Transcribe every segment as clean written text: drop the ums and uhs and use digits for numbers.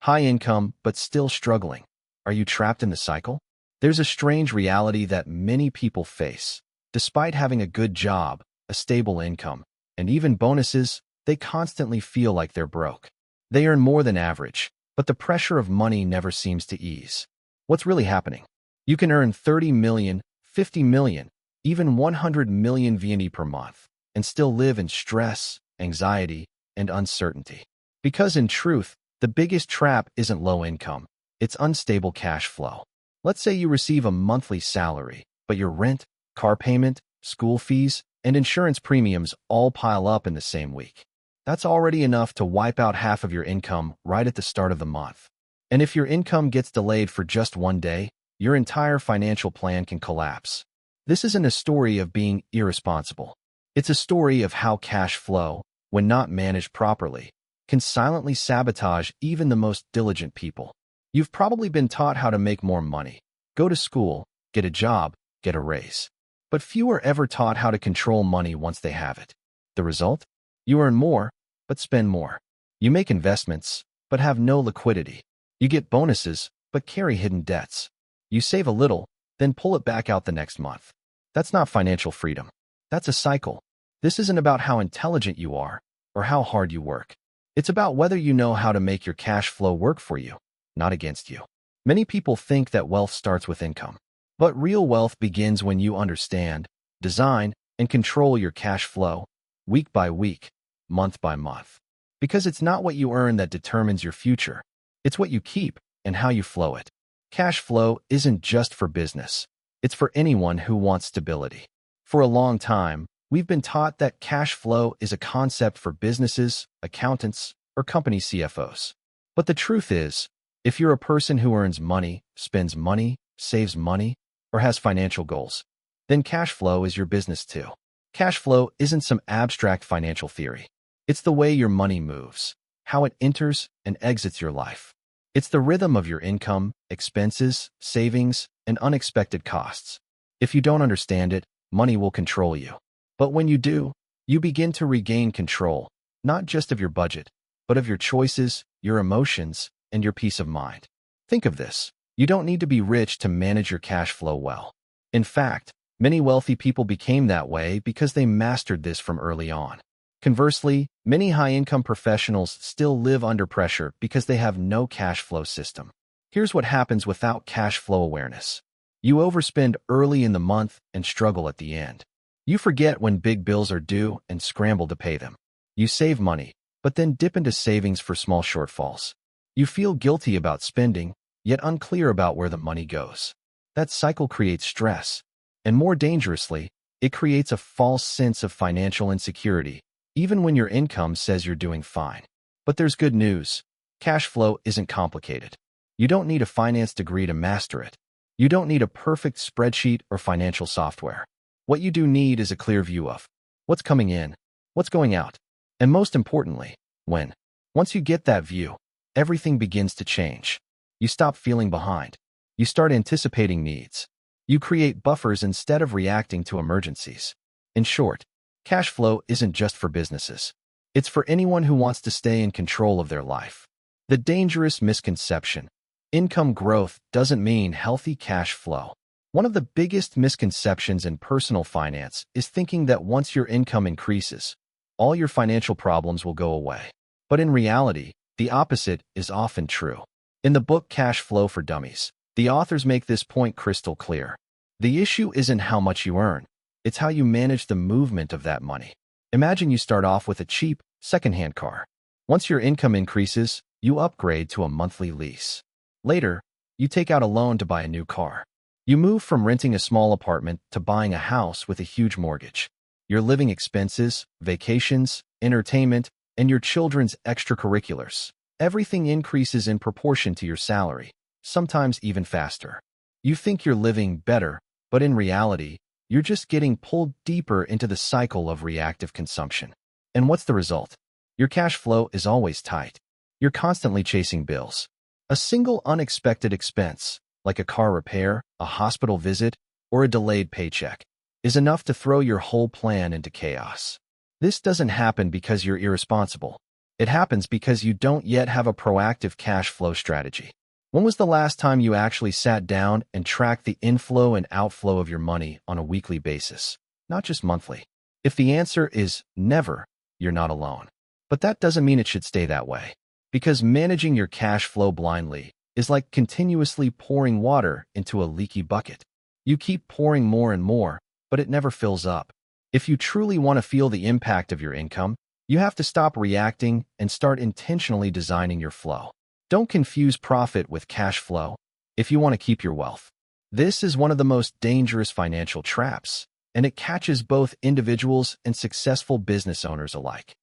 High income, but still struggling. Are you trapped in the cycle? There's a strange reality that many people face. Despite having a good job, a stable income, and even bonuses, they constantly feel like they're broke. They earn more than average, but the pressure of money never seems to ease. What's really happening? You can earn 30 million, 50 million, even 100 million VND per month, and still live in stress, anxiety, and uncertainty. Because in truth, the biggest trap isn't low income, it's unstable cash flow. Let's say you receive a monthly salary, but your rent, car payment, school fees, and insurance premiums all pile up in the same week. That's already enough to wipe out half of your income right at the start of the month. And if your income gets delayed for just one day, your entire financial plan can collapse. This isn't a story of being irresponsible. It's a story of how cash flow, when not managed properly, can silently sabotage even the most diligent people. You've probably been taught how to make more money. Go to school, get a job, get a raise. But few are ever taught how to control money once they have it. The result? You earn more, but spend more. You make investments, but have no liquidity. You get bonuses, but carry hidden debts. You save a little, then pull it back out the next month. That's not financial freedom. That's a cycle. This isn't about how intelligent you are or how hard you work. It's about whether you know how to make your cash flow work for you, not against you. Many people think that wealth starts with income. But real wealth begins when you understand, design, and control your cash flow, week by week, month by month. Because it's not what you earn that determines your future. It's what you keep and how you flow it. Cash flow isn't just for business. It's for anyone who wants stability. For a long time, we've been taught that cash flow is a concept for businesses, accountants, or company CFOs. But the truth is, if you're a person who earns money, spends money, saves money, or has financial goals, then cash flow is your business too. Cash flow isn't some abstract financial theory. It's the way your money moves, how it enters and exits your life. It's the rhythm of your income, expenses, savings, and unexpected costs. If you don't understand it, money will control you. But when you do, you begin to regain control, not just of your budget, but of your choices, your emotions, and your peace of mind. Think of this. You don't need to be rich to manage your cash flow well. In fact, many wealthy people became that way because they mastered this from early on. Conversely, many high-income professionals still live under pressure because they have no cash flow system. Here's what happens without cash flow awareness. You overspend early in the month and struggle at the end. You forget when big bills are due and scramble to pay them. You save money, but then dip into savings for small shortfalls. You feel guilty about spending, yet unclear about where the money goes. That cycle creates stress, and more dangerously, it creates a false sense of financial insecurity, even when your income says you're doing fine. But there's good news. Cash flow isn't complicated. You don't need a finance degree to master it. You don't need a perfect spreadsheet or financial software. What you do need is a clear view of what's coming in, what's going out, and most importantly, when. Once you get that view, everything begins to change. You stop feeling behind. You start anticipating needs. You create buffers instead of reacting to emergencies. In short, cash flow isn't just for businesses. It's for anyone who wants to stay in control of their life. The dangerous misconception: income growth doesn't mean healthy cash flow. One of the biggest misconceptions in personal finance is thinking that once your income increases, all your financial problems will go away. But in reality, the opposite is often true. In the book Cash Flow for Dummies, the authors make this point crystal clear. The issue isn't how much you earn, it's how you manage the movement of that money. Imagine you start off with a cheap, secondhand car. Once your income increases, you upgrade to a monthly lease. Later, you take out a loan to buy a new car. You move from renting a small apartment to buying a house with a huge mortgage. Your living expenses, vacations, entertainment, and your children's extracurriculars, everything increases in proportion to your salary, sometimes even faster. You think you're living better, but in reality, you're just getting pulled deeper into the cycle of reactive consumption. And what's the result? Your cash flow is always tight. You're constantly chasing bills. A single unexpected expense, like a car repair, a hospital visit, or a delayed paycheck, is enough to throw your whole plan into chaos. This doesn't happen because you're irresponsible. It happens because you don't yet have a proactive cash flow strategy. When was the last time you actually sat down and tracked the inflow and outflow of your money on a weekly basis, not just monthly? If the answer is never, you're not alone. But that doesn't mean it should stay that way. Because managing your cash flow blindly is like continuously pouring water into a leaky bucket. You keep pouring more and more, but it never fills up. If you truly want to feel the impact of your income, you have to stop reacting and start intentionally designing your flow. Don't confuse profit with cash flow if you want to keep your wealth. This is one of the most dangerous financial traps, and it catches both individuals and successful business owners alike,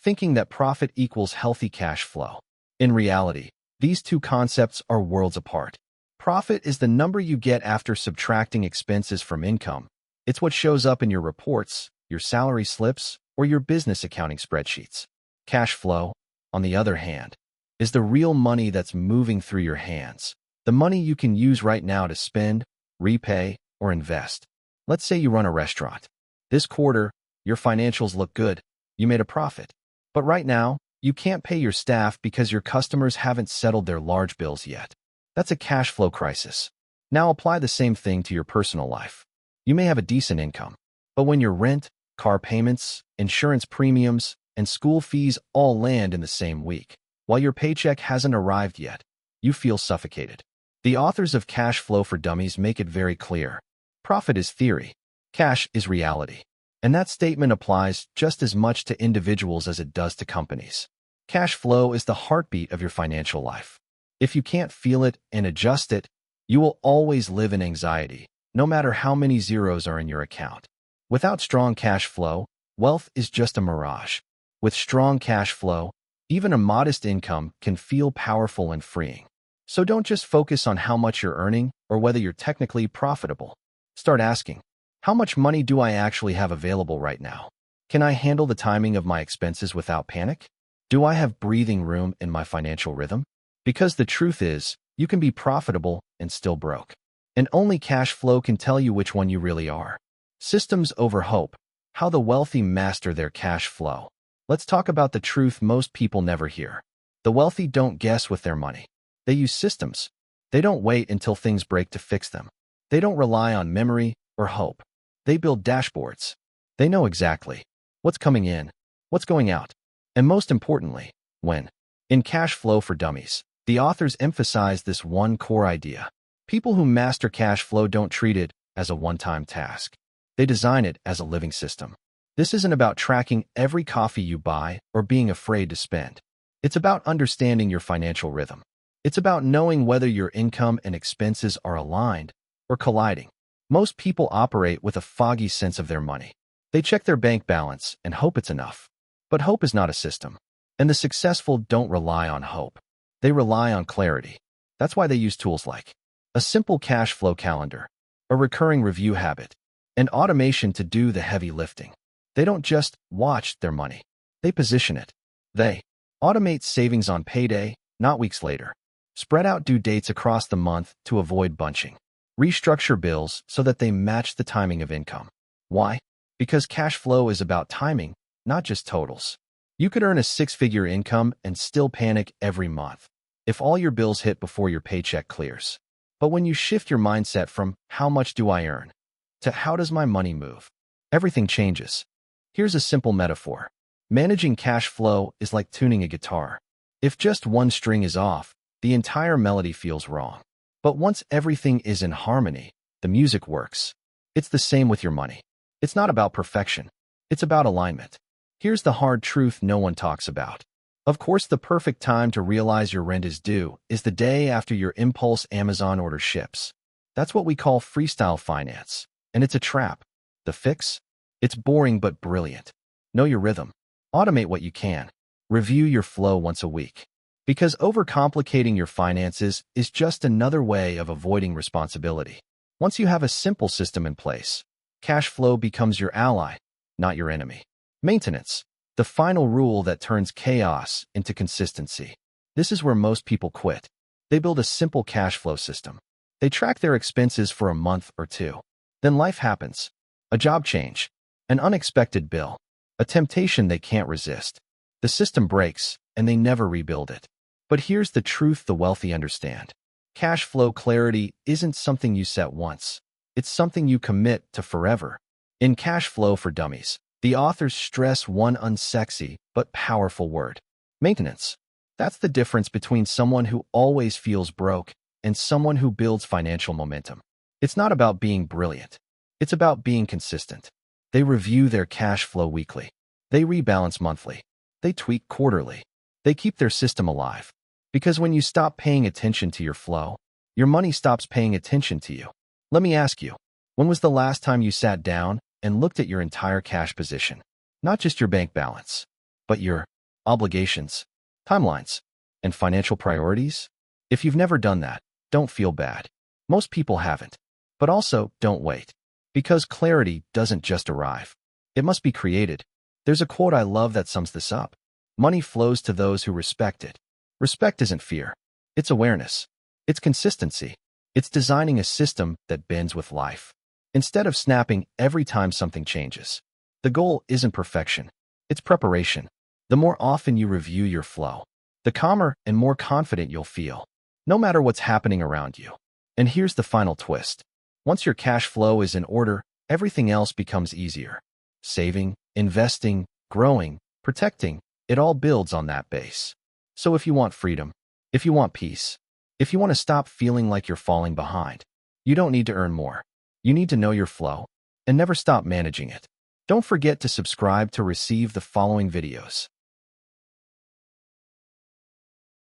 thinking that profit equals healthy cash flow. In reality, these two concepts are worlds apart. Profit is the number you get after subtracting expenses from income. It's what shows up in your reports, your salary slips, or your business accounting spreadsheets. Cash flow, on the other hand, is the real money that's moving through your hands. The money you can use right now to spend, repay, or invest. Let's say you run a restaurant. This quarter, your financials look good. You made a profit. But right now, you can't pay your staff because your customers haven't settled their large bills yet. That's a cash flow crisis. Now apply the same thing to your personal life. You may have a decent income, but when your rent, car payments, insurance premiums, and school fees all land in the same week, while your paycheck hasn't arrived yet, you feel suffocated. The authors of Cash Flow for Dummies make it very clear. Profit is theory. Cash is reality. And that statement applies just as much to individuals as it does to companies. Cash flow is the heartbeat of your financial life. If you can't feel it and adjust it, you will always live in anxiety, no matter how many zeros are in your account. Without strong cash flow, wealth is just a mirage. With strong cash flow, even a modest income can feel powerful and freeing. So don't just focus on how much you're earning or whether you're technically profitable. Start asking, how much money do I actually have available right now? Can I handle the timing of my expenses without panic? Do I have breathing room in my financial rhythm? Because the truth is, you can be profitable and still broke. And only cash flow can tell you which one you really are. Systems over hope. How the wealthy master their cash flow. Let's talk about the truth most people never hear. The wealthy don't guess with their money. They use systems. They don't wait until things break to fix them. They don't rely on memory or hope. They build dashboards. They know exactly what's coming in, what's going out, and most importantly, when. In Cash Flow for Dummies, the authors emphasize this one core idea. People who master cash flow don't treat it as a one-time task. They design it as a living system. This isn't about tracking every coffee you buy or being afraid to spend. It's about understanding your financial rhythm. It's about knowing whether your income and expenses are aligned or colliding. Most people operate with a foggy sense of their money. They check their bank balance and hope it's enough. But hope is not a system. And the successful don't rely on hope. They rely on clarity. That's why they use tools like a simple cash flow calendar, a recurring review habit, and automation to do the heavy lifting. They don't just watch their money. They position it. They automate savings on payday, not weeks later. Spread out due dates across the month to avoid bunching. Restructure bills so that they match the timing of income. Why? Because cash flow is about timing, not just totals. You could earn a six-figure income and still panic every month if all your bills hit before your paycheck clears. But when you shift your mindset from how much do I earn to how does my money move, everything changes. Here's a simple metaphor. Managing cash flow is like tuning a guitar. If just one string is off, the entire melody feels wrong. But once everything is in harmony, the music works. It's the same with your money. It's not about perfection. It's about alignment. Here's the hard truth no one talks about. Of course, the perfect time to realize your rent is due is the day after your impulse Amazon order ships. That's what we call freestyle finance, and it's a trap. The fix? It's boring but brilliant. Know your rhythm. Automate what you can. Review your flow once a week. Because overcomplicating your finances is just another way of avoiding responsibility. Once you have a simple system in place, cash flow becomes your ally, not your enemy. Maintenance. The final rule that turns chaos into consistency. This is where most people quit. They build a simple cash flow system. They track their expenses for a month or two. Then life happens. A job change. An unexpected bill. A temptation they can't resist. The system breaks, and they never rebuild it. But here's the truth the wealthy understand. Cash flow clarity isn't something you set once. It's something you commit to forever. In Cash Flow for Dummies, the authors stress one unsexy but powerful word: maintenance. That's the difference between someone who always feels broke and someone who builds financial momentum. It's not about being brilliant. It's about being consistent. They review their cash flow weekly. They rebalance monthly. They tweak quarterly. They keep their system alive. Because when you stop paying attention to your flow, your money stops paying attention to you. Let me ask you, when was the last time you sat down and looked at your entire cash position? Not just your bank balance, but your obligations, timelines, and financial priorities? If you've never done that, don't feel bad. Most people haven't. But also, don't wait. Because clarity doesn't just arrive. It must be created. There's a quote I love that sums this up. Money flows to those who respect it. Respect isn't fear. It's awareness. It's consistency. It's designing a system that bends with life, instead of snapping every time something changes. The goal isn't perfection. It's preparation. The more often you review your flow, the calmer and more confident you'll feel, no matter what's happening around you. And here's the final twist. Once your cash flow is in order, everything else becomes easier. Saving, investing, growing, protecting, it all builds on that base. So if you want freedom, if you want peace, if you want to stop feeling like you're falling behind, you don't need to earn more. You need to know your flow and never stop managing it. Don't forget to subscribe to receive the following videos.